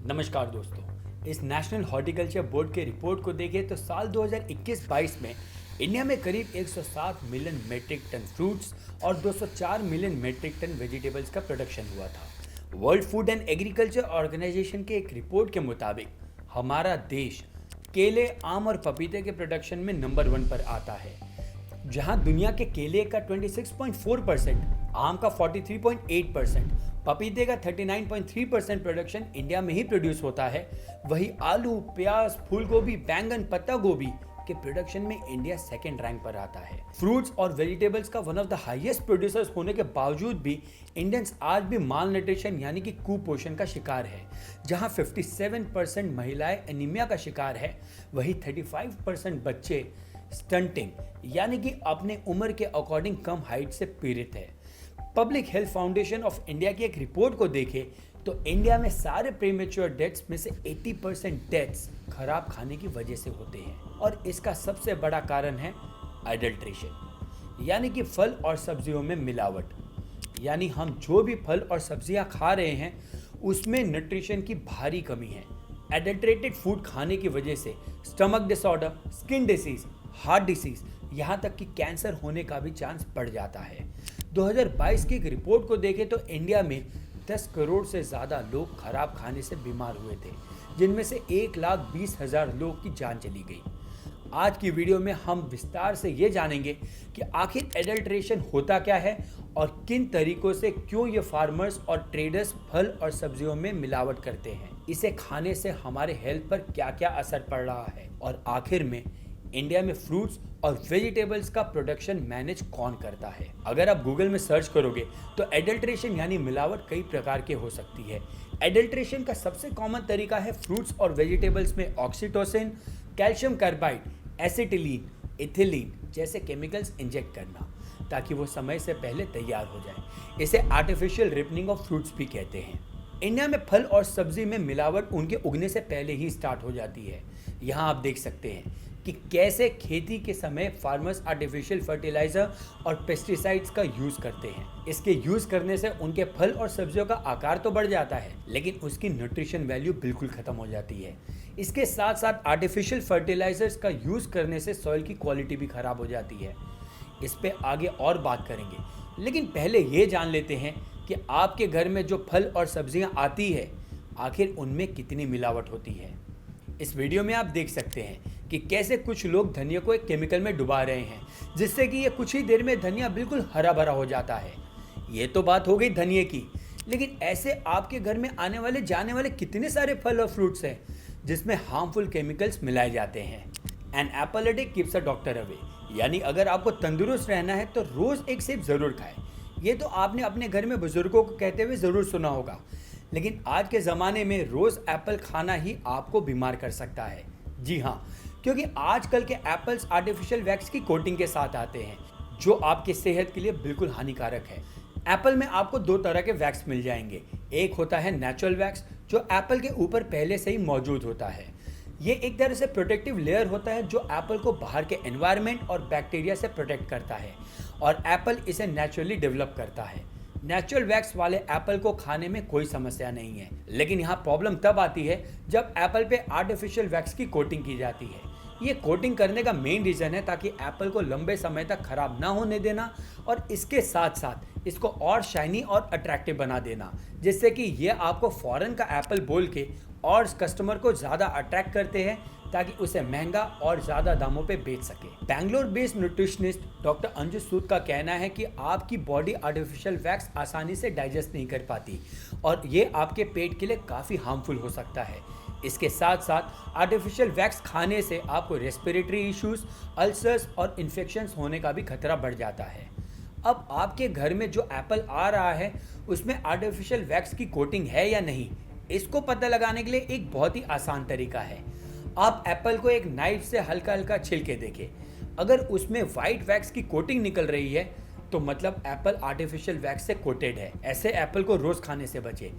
नमस्कार दोस्तों, इस नेशनल हॉर्टिकल्चर बोर्ड के रिपोर्ट को देखें तो साल 2021-22 में इंडिया में करीब 107 मिलियन मेट्रिक टन फ्रूट्स और 204 मिलियन मेट्रिक टन वेजिटेबल्स का प्रोडक्शन हुआ था। World food and agriculture organization के एक रिपोर्ट के मुताबिक हमारा देश केले, आम और पपीते के प्रोडक्शन में नंबर 1 पर आता है, जहां दुनिया के केले का 26.4%, आम का 43.8%, पपीते का 39.3% प्रोडक्शन इंडिया में ही प्रोड्यूस होता है। वही आलू, प्याज, फूलगोभी, बैंगन, पत्ता गोभी के प्रोडक्शन में इंडिया सेकंड रैंक पर आता है। फ्रूट्स और वेजिटेबल्स का one of the highest producers होने के बावजूद भी इंडियंस आज भी माल न्यूट्रिशन यानी कि कुपोषण का शिकार है। जहां 57% महिलाएं एनीमिया का शिकार है, वही 35% बच्चे स्टंटिंग यानी कि अपने उम्र के अकॉर्डिंग कम हाइट से पीड़ित है। Public health foundation of India की एक रिपोर्ट को देखें तो इंडिया में सारे प्रीमेच्योर डेथ्स में से 80% डेथ्स खराब खाने की वजह से होते हैं और इसका सबसे बड़ा कारण है एडल्ट्रेशन यानी कि फल और सब्जियों में मिलावट। यानी हम जो भी फल और सब्जियां खा रहे हैं उसमें न्यूट्रिशन की भारी कमी है। एडल्ट्रेटेड फूड खाने की वजह से stomach disorder, skin disease, heart disease, यहाँ तक कि कैंसर होने का भी चांस बढ़ जाता है। 2022 की एक रिपोर्ट को देखें तो इंडिया में 10 करोड़ से ज़्यादा लोग खराब खाने से बीमार हुए थे, जिनमें से 1,20,000 लोग की जान चली गई। आज की वीडियो में हम विस्तार से ये जानेंगे कि आखिर एडल्ट्रेशन होता क्या है और किन तरीकों से क्यों ये फार्मर्स और ट्रेडर्स फल और सब्जियों में मिलावट करते हैं, इसे खाने से हमारे हेल्थ पर क्या क्या असर पड़ रहा है और आखिर में इंडिया में फ्रूट्स और वेजिटेबल्स का प्रोडक्शन मैनेज कौन करता है। अगर आप गूगल में सर्च करोगे तो एडल्ट्रेशन यानी मिलावट कई प्रकार के हो सकती है। एडल्ट्रेशन का सबसे कॉमन तरीका है फ्रूट्स और वेजिटेबल्स में oxytocin, calcium carbide, acetylene, ethylene जैसे केमिकल्स इंजेक्ट करना ताकि वो समय से पहले तैयार हो जाए। इसे आर्टिफिशियल रिपनिंग ऑफ फ्रूट्स भी कहते हैं। इंडिया में फल और सब्जी में मिलावट उनके उगने से पहले ही स्टार्ट हो जाती है। यहाँ आप देख सकते हैं कि कैसे खेती के समय फार्मर्स आर्टिफिशियल फर्टिलाइजर और पेस्टिसाइड्स का यूज़ करते हैं। इसके यूज़ करने से उनके फल और सब्जियों का आकार तो बढ़ जाता है, लेकिन उसकी न्यूट्रिशन वैल्यू बिल्कुल ख़त्म हो जाती है। इसके साथ साथ आर्टिफिशियल फर्टिलाइजर्स का यूज़ करने से सॉइल की क्वालिटी भी ख़राब हो जाती है। इस पे आगे और बात करेंगे, लेकिन पहले ये जान लेते हैं कि आपके घर में जो फल और सब्जियां आती है आखिर उनमें कितनी मिलावट होती है। इस वीडियो में आप देख सकते हैं कि कैसे कुछ लोग धनिया को एक केमिकल में डुबा रहे हैं, जिससे कि ये कुछ ही देर में धनिया बिल्कुल हरा भरा हो जाता है। ये तो बात हो गई धनिये की, लेकिन ऐसे आपके घर में आने वाले जाने वाले कितने सारे फल और फ्रूट्स हैं जिसमें हार्मफुल केमिकल्स मिलाए जाते हैं। An apple a day keeps a doctor away, यानी अगर आपको तंदुरुस्त रहना है तो रोज़ एक सेब ज़रूर खाएं। ये तो आपने अपने घर में बुजुर्गों को कहते हुए ज़रूर सुना होगा, लेकिन आज के ज़माने में रोज़ एप्पल खाना ही आपको बीमार कर सकता है। जी हाँ, क्योंकि आजकल के एप्पल्स आर्टिफिशियल वैक्स की कोटिंग के साथ आते हैं, जो आपकी सेहत के लिए बिल्कुल हानिकारक है। एप्पल में आपको 2 तरह के वैक्स मिल जाएंगे। एक होता है नेचुरल वैक्स, जो एप्पल के ऊपर पहले से ही मौजूद होता है। ये एक तरह से प्रोटेक्टिव लेयर होता है जो एप्पल को बाहर के एनवायरनमेंट और बैक्टीरिया से प्रोटेक्ट करता है और एप्पल इसे नेचुरली डेवलप करता है। नेचुरल वैक्स वाले एप्पल को खाने में कोई समस्या नहीं है, लेकिन यहाँ प्रॉब्लम तब आती है जब एप्पल पे आर्टिफिशियल वैक्स की कोटिंग की जाती है। ये कोटिंग करने का मेन रीज़न है ताकि एप्पल को लंबे समय तक खराब ना होने देना और इसके साथ साथ इसको और शाइनी और अट्रैक्टिव बना देना, जिससे कि ये आपको फॉरेन का एप्पल बोल के और कस्टमर को ज़्यादा अट्रैक्ट करते हैं ताकि उसे महंगा और ज़्यादा दामों पे बेच सके। Bangalore based nutritionist doctor Anju Sood का कहना है कि आपकी बॉडी आर्टिफिशियल वैक्स आसानी से डाइजेस्ट नहीं कर पाती और ये आपके पेट के लिए काफ़ी हार्मफुल हो सकता है। इसके साथ साथ आर्टिफिशियल वैक्स खाने से आपको रेस्पिरेटरी इश्यूज, अल्सर्स और इन्फेक्शंस होने का भी खतरा बढ़ जाता है। अब आपके घर में जो एप्पल आ रहा है उसमें आर्टिफिशियल वैक्स की कोटिंग है या नहीं, इसको पता लगाने के लिए एक बहुत ही आसान तरीका है। आप एप्पल को एक नाइफ से हल्का हल्का छिल के देखें। अगर उसमें वाइट वैक्स की कोटिंग निकल रही है तो मतलब एप्पल आर्टिफिशियल वैक्स से कोटेड है। ऐसे एप्पल को रोज़ खाने से बचे।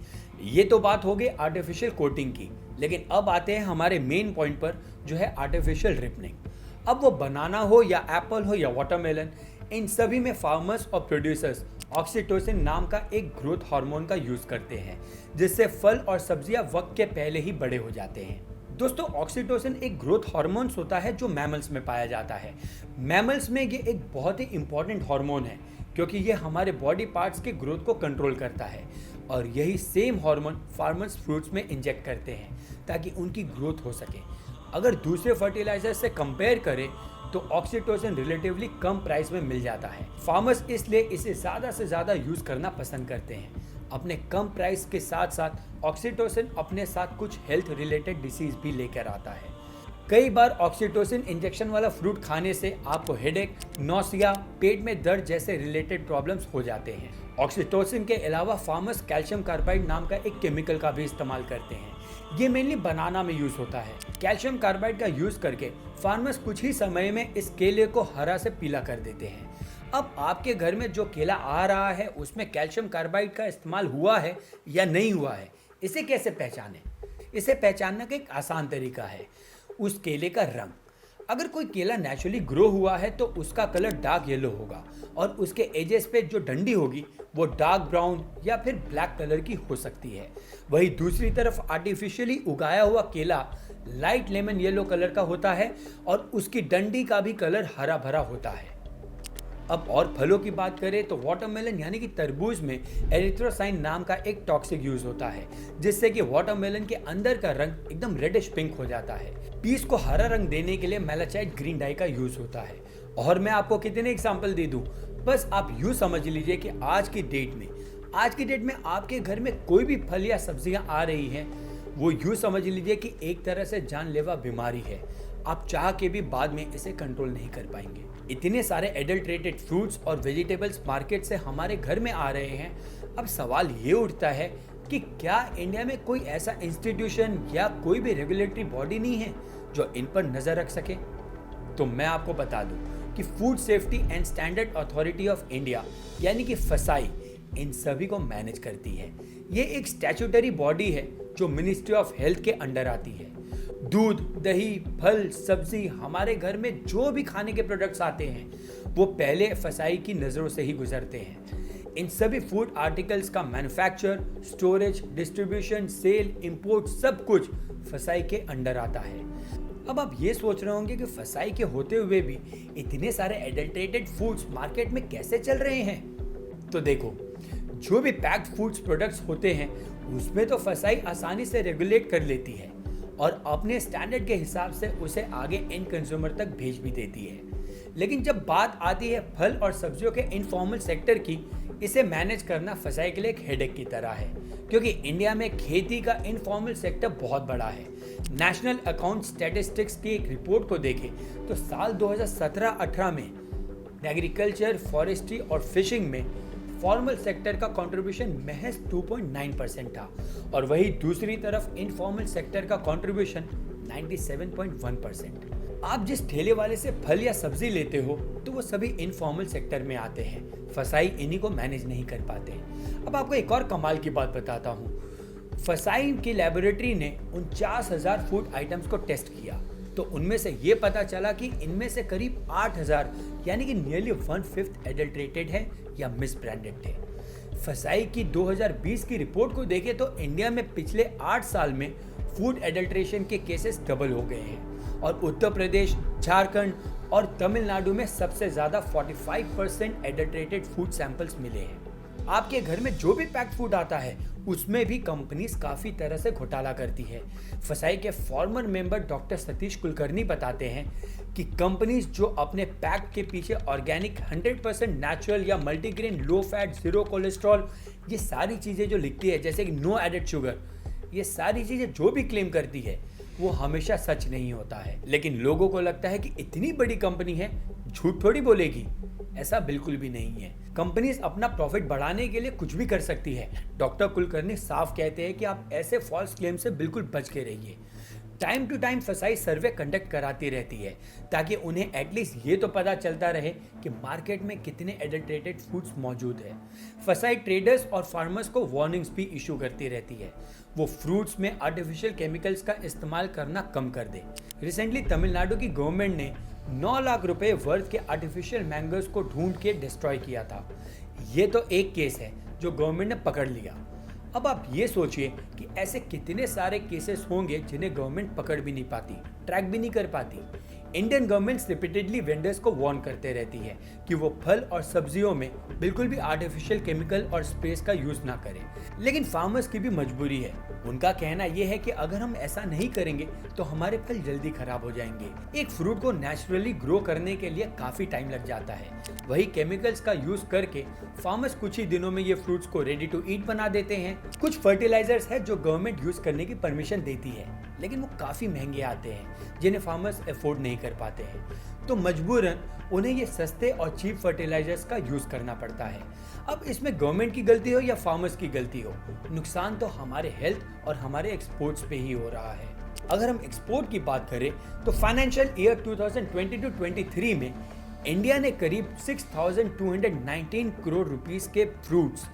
ये तो बात हो गई आर्टिफिशियल कोटिंग की, लेकिन अब आते हैं हमारे मेन पॉइंट पर, जो है आर्टिफिशियल रिपनिंग। अब वो बनाना हो या एप्पल हो या वाटरमेलन, इन सभी में फार्मर्स और प्रोड्यूसर्स ऑक्सीटोसिन नाम का एक ग्रोथ हार्मोन का यूज करते हैं, जिससे फल और सब्जियां वक्त के पहले ही बड़े हो जाते हैं। दोस्तों, ऑक्सीटोसिन एक ग्रोथ हार्मोन होता है जो मैमल्स में पाया जाता है। मैमल्स में ये एक बहुत ही इंपॉर्टेंट हार्मोन है क्योंकि ये हमारे बॉडी पार्ट्स के ग्रोथ को कंट्रोल करता है और यही सेम हार्मोन फार्मर्स फ्रूट्स में इंजेक्ट करते हैं ताकि उनकी ग्रोथ हो सके। अगर दूसरे फर्टिलाइजर से कंपेयर करें तो ऑक्सीटोसिन रिलेटिवली कम प्राइस में मिल जाता है। फार्मर्स इसलिए इसे ज़्यादा से ज़्यादा यूज़ करना पसंद करते हैं। अपने कम प्राइस के साथ साथ ऑक्सीटोसिन अपने साथ कुछ हेल्थ रिलेटेड डिसीज भी लेकर आता है। कई बार ऑक्सीटोसिन इंजेक्शन वाला फ्रूट खाने से आपको हेडेक, नौसिया, पेट में दर्द जैसे रिलेटेड प्रॉब्लम्स हो जाते हैं। ऑक्सीटोसिन के अलावा फार्मर्स कैल्शियम कार्बाइड नाम का एक केमिकल का भी इस्तेमाल करते हैं। ये मेनली बनाना में यूज होता है। कैल्शियम कार्बाइड का यूज करके फार्मर्स कुछ ही समय में इस केले को हरा से पीला कर देते हैं। अब आपके घर में जो केला आ रहा है उसमें कैल्शियम कार्बाइड का इस्तेमाल हुआ है या नहीं हुआ है, इसे कैसे पहचानें? इसे पहचानने का एक आसान तरीका है उस केले का रंग। अगर कोई केला नेचुरली ग्रो हुआ है तो उसका कलर डार्क येलो होगा और उसके एजेस पे जो डंडी होगी वो डार्क ब्राउन या फिर ब्लैक कलर की हो सकती है। वहीं दूसरी तरफ आर्टिफिशियली उगाया हुआ केला लाइट लेमन येलो कलर का होता है और उसकी डंडी का भी कलर हरा भरा होता है। अब और फलों की बात करें तो वाटरमेलन यानी कि तरबूज में एरिथ्रोसाइन नाम का एक टॉक्सिक यूज होता है, जिससे कि वाटरमेलन के अंदर का रंग एकदम रेडिश पिंक हो जाता है। पीस को हरा रंग देने के लिए मेलाचाइट ग्रीन डाई का यूज होता है। और मैं आपको कितने एग्जाम्पल दे दूं, बस आप यूँ समझ लीजिए कि आज की डेट में आपके घर में कोई भी फल या सब्जियां आ रही हैं, वो यूँ समझ लीजिए कि एक तरह से जानलेवा बीमारी है। आप चाह के भी बाद में इसे कंट्रोल नहीं कर पाएंगे। इतने सारे एडल्ट्रेटेड फ्रूट्स और वेजिटेबल्स मार्केट से हमारे घर में आ रहे हैं। अब सवाल ये उठता है कि क्या इंडिया में कोई ऐसा इंस्टीट्यूशन या कोई भी रेगुलेटरी बॉडी नहीं है जो इन पर नजर रख सके? तो मैं आपको बता दूं कि food safety and standard authority of India यानी कि फसाई इन सभी को मैनेज करती है। ये एक स्टैट्यूटरी बॉडी है जो मिनिस्ट्री ऑफ हेल्थ के अंडर आती है। दूध, दही, फल, सब्जी, हमारे घर में जो भी खाने के प्रोडक्ट्स आते हैं वो पहले फसाई की नज़रों से ही गुजरते हैं। इन सभी फूड आर्टिकल्स का manufacture, storage, distribution, sale, import सब कुछ फसाई के अंडर आता है। अब आप ये सोच रहे होंगे कि फसाई के होते हुए भी इतने सारे एडल्ट्रेटेड फूड्स मार्केट में कैसे चल रहे हैं? तो देखो, जो भी पैक्ड फूड्स प्रोडक्ट्स होते हैं उसमें तो फसाई आसानी से रेगुलेट कर लेती है और अपने स्टैंडर्ड के हिसाब से उसे आगे एंड कंज्यूमर तक भेज भी देती है। लेकिन जब बात आती है फल और सब्जियों के इनफॉर्मल सेक्टर की, इसे मैनेज करना फसाई के लिए एक हेडेक की तरह है, क्योंकि इंडिया में खेती का इनफॉर्मल सेक्टर बहुत बड़ा है। नेशनल अकाउंट स्टैटिस्टिक्स की एक रिपोर्ट को देखें तो साल 2017-18 में एग्रीकल्चर, फॉरेस्ट्री और फिशिंग में फॉर्मल सेक्टर का कंट्रीब्यूशन महज 2.9% था और वही दूसरी तरफ इनफॉर्मल सेक्टर का कंट्रीब्यूशन 97.1%। आप जिस ठेले वाले से फल या सब्जी लेते हो तो वो सभी इनफॉर्मल सेक्टर में आते हैं। फसाई इन्हीं को मैनेज नहीं कर पाते। अब आपको एक और कमाल की बात बताता हूँ। फसाई की लेबोरेटरी ने 49,000 फूड आइटम्स को टेस्ट किया तो उनमें से ये पता चला कि इनमें से करीब 8,000 यानी कि नियरली 1/5 एडल्ट्रेटेड है या मिसब्रांडेड थे। फसाई की 2020 की रिपोर्ट को देखें तो इंडिया में पिछले 8 साल में फूड एडल्ट्रेशन के केसेस डबल हो गए हैं और उत्तर प्रदेश, झारखंड और तमिलनाडु में सबसे ज्यादा 45% एडल्ट्रेटेड फूड सैंपल्स मिले हैं। आपके घर में जो भी पैक्ड फूड आता है उसमें भी कंपनीज काफी तरह से घोटाला करती है। फसाई के farmer member doctor Satish Kulkarni बताते हैं कि कंपनीज जो अपने पैक के पीछे ऑर्गेनिक, 100% नेचुरल या multigrain, low fat, zero cholesterol, ये सारी चीजें जो लिखती है जैसे कि नो एडेड शुगर, ये सारी चीजें जो भी क्लेम करती है वो हमेशा सच नहीं होता है। लेकिन लोगों को लगता है कि इतनी बड़ी कंपनी है, झूठ थोड़ी बोलेगी। ऐसा बिल्कुल भी नहीं है। कंपनीज अपना प्रॉफिट बढ़ाने के लिए कुछ भी कर सकती है। डॉक्टर कुलकर्णी साफ कहते हैं कि आप ऐसे फॉल्स क्लेम से बिल्कुल बच के रहिए। टाइम टू टाइम फसाई सर्वे कंडक्ट कराती रहती है ताकि उन्हें एटलीस्ट ये तो पता चलता रहे कि मार्केट में कितने एडल्ट्रेटेड फूड्स मौजूद है। फसाई ट्रेडर्स और फार्मर्स को वार्निंग्स भी इशू करती रहती है, वो फ्रूट्स में आर्टिफिशियल केमिकल्स का इस्तेमाल करना कम कर दे। रिसेंटली तमिलनाडु की गवर्नमेंट ने 9 लाख रुपए वर्थ के आर्टिफिशियल मैंगोज को ढूंढ के डिस्ट्रॉय किया था। ये तो एक केस है जो गवर्नमेंट ने पकड़ लिया। अब आप ये सोचिए कि ऐसे कितने सारे केसेस होंगे जिन्हें गवर्नमेंट पकड़ भी नहीं पाती, ट्रैक भी नहीं कर पाती। इंडियन गवर्नमेंट रिपीटेडली वेंडर्स को वार्न करते रहती है कि वो फल और सब्जियों में बिल्कुल भी आर्टिफिशियल केमिकल और स्प्रेस का यूज ना करें, लेकिन फार्मर्स की भी मजबूरी है। उनका कहना यह है कि अगर हम ऐसा नहीं करेंगे तो हमारे फल जल्दी खराब हो जाएंगे। एक फ्रूट को नेचुरली ग्रो करने के लिए काफी टाइम लग जाता है, वही केमिकल्स का यूज करके फार्मर्स कुछ ही दिनों में ये फ्रूट्स को रेडी टू ईट बना देते हैं। कुछ फर्टिलाइजर्स है जो गवर्नमेंट यूज करने की परमिशन देती है, लेकिन वो काफी महंगे आते हैं जिन्हें फार्मर्स अफोर्ड नहीं कर पाते हैं, तो मजबूरन उन्हें ये सस्ते और चीप फर्टिलाइजर्स का यूज करना पड़ता है। अब इसमें गवर्नमेंट की गलती हो या फार्मर्स की गलती हो, नुकसान तो हमारे हेल्थ और हमारे एक्सपोर्ट्स पे ही हो रहा है। अगर हम एक्सपोर्ट की बात करें तो फाइनेंशियल ईयर 2022-23 में इंडिया ने करीब 6,219 करोड़ रुपीस के फ्रूट्स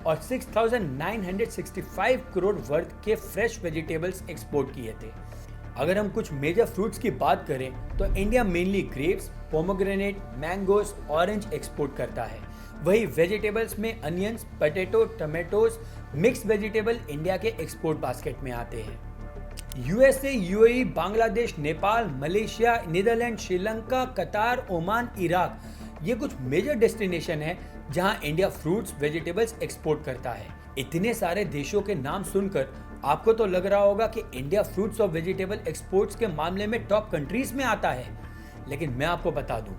और 6,965 करोड़ वर्थ के फ्रेश वेजिटेबल्स एक्सपोर्ट किए थे। अगर हम कुछ मेजर फ्रूट्स की बात करें तो India mainly grapes, pomegranate, mangoes, orange export करता है। वही वेजिटेबल्स में onions, potato, tomatoes, mix vegetable India के एक्सपोर्ट बास्केट में आते हैं। USA, UAE, Bangladesh, Nepal, Malaysia, Netherlands, Sri Lanka, Qatar, Oman, Iraq, ये कुछ मेजर डेस्टिनेशन है जहां इंडिया फ्रूट्स, वेजिटेबल्स एक्सपोर्ट करता है। इतने सारे देशों के नाम सुनकर आपको तो लग रहा होगा कि इंडिया फ्रूट्स और वेजिटेबल एक्सपोर्ट्स के मामले में टॉप कंट्रीज में आता है, लेकिन मैं आपको बता दूं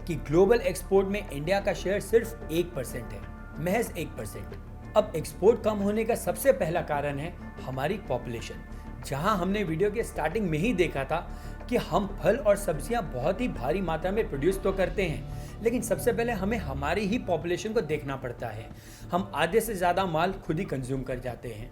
कि ग्लोबल एक्सपोर्ट में इंडिया का शेयर सिर्फ 1% है, महज 1%। अब एक्सपोर्ट कम होने का सबसे पहला कारण है हमारी पॉपुलेशन। जहां हमने वीडियो के स्टार्टिंग में ही देखा था कि हम फल और सब्जियां बहुत ही भारी मात्रा में प्रोड्यूस तो करते हैं, लेकिन सबसे पहले हमें हमारी ही पॉपुलेशन को देखना पड़ता है। हम आधे से ज़्यादा माल खुद ही कंज्यूम कर जाते हैं।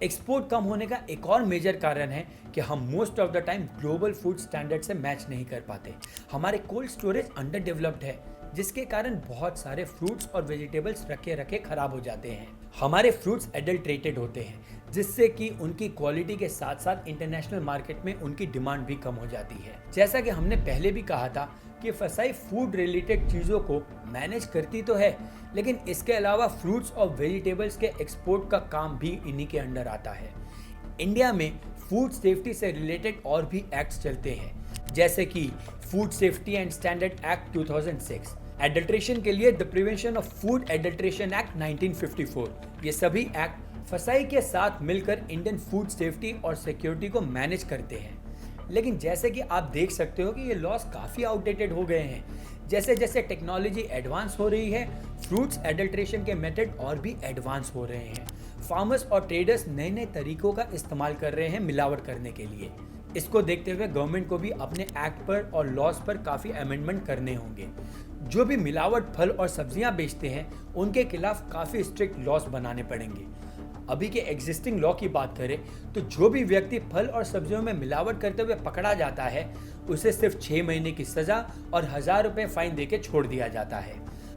एक्सपोर्ट कम होने का एक और मेजर कारण है कि हम most of the time global food standard से मैच नहीं कर पाते। हमारे कोल्ड स्टोरेज अंडर डेवलप्ड है, जिसके कारण बहुत सारे फ्रूट्स और वेजिटेबल्स रखे रखे खराब हो जाते हैं। हमारे फ्रूट्स एडल्ट्रेटेड होते हैं, जिससे कि उनकी क्वालिटी के साथ साथ इंटरनेशनल मार्केट में उनकी डिमांड भी कम हो जाती है। जैसा कि हमने पहले भी कहा था कि फसाई फूड रिलेटेड चीज़ों को मैनेज करती तो है, लेकिन इसके अलावा फ्रूट्स और वेजिटेबल्स के एक्सपोर्ट का काम भी इन्हीं के अंडर आता है। इंडिया में फूड सेफ्टी से रिलेटेड और भी एक्ट्स चलते हैं, जैसे कि food safety and standard act 2006, adulteration के लिए the prevention of food adulteration act 1954। ये सभी एक्ट फसाई के साथ मिलकर इंडियन फूड सेफ्टी और सिक्योरिटी को मैनेज करते हैं। लेकिन जैसे कि आप देख सकते हो कि ये लॉस काफ़ी आउटडेटेड हो गए हैं। जैसे जैसे टेक्नोलॉजी एडवांस हो रही है, फ्रूट्स एडल्ट्रेशन के मेथड और भी एडवांस हो रहे हैं। फार्मर्स और ट्रेडर्स नए नए तरीकों का इस्तेमाल कर रहे हैं मिलावट करने के लिए। इसको देखते हुए गवर्नमेंट को भी अपने एक्ट पर और लॉस पर काफ़ी अमेंडमेंट करने होंगे। जो भी मिलावट फल और सब्जियां बेचते हैं उनके खिलाफ काफ़ी स्ट्रिक्ट लॉस बनाने पड़ेंगे। अभी के एग्जिस्टिंग लॉ की बात करें तो जो भी व्यक्ति फल और सब्जियों में मिलावट करते हुए पकड़ा जाता है उसे सिर्फ 6 महीने की सजा और 1,000 रुपये फाइन देके छोड़ दिया जाता है।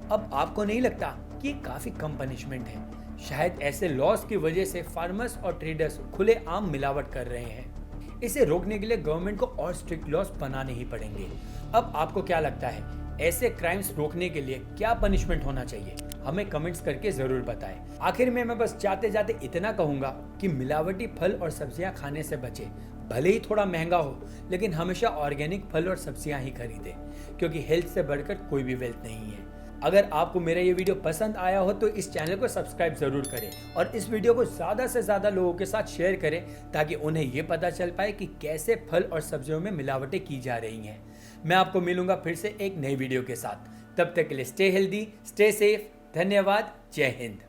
अब आपको नहीं लगता कि ये काफ़ी कम पनिशमेंट है? शायद ऐसे लॉस की वजह से फार्मर्स और ट्रेडर्स खुलेआम मिलावट कर रहे हैं। इसे रोकने के लिए गवर्नमेंट को और स्ट्रिक्ट लॉस बनाने ही पड़ेंगे। अब आपको क्या लगता है, ऐसे क्राइम्स रोकने के लिए क्या पनिशमेंट होना चाहिए? हमें कमेंट्स करके जरूर बताएं। आखिर में मैं बस जाते जाते इतना कहूंगा कि मिलावटी फल और सब्जियां खाने से बचें। भले ही थोड़ा महंगा हो, लेकिन हमेशा ऑर्गेनिक फल और सब्जियां ही खरीदें, क्योंकि हेल्थ से बढ़कर कोई भी वेल्थ नहीं है। अगर आपको मेरा ये वीडियो पसंद आया हो तो इस चैनल को सब्सक्राइब जरूर करें और इस वीडियो को ज़्यादा से ज़्यादा लोगों के साथ शेयर करें, ताकि उन्हें ये पता चल पाए कि कैसे फल और सब्जियों में मिलावटें की जा रही हैं। मैं आपको मिलूंगा फिर से एक नई वीडियो के साथ। तब तक के लिए स्टे हेल्दी, स्टे सेफ। धन्यवाद। जय हिंद।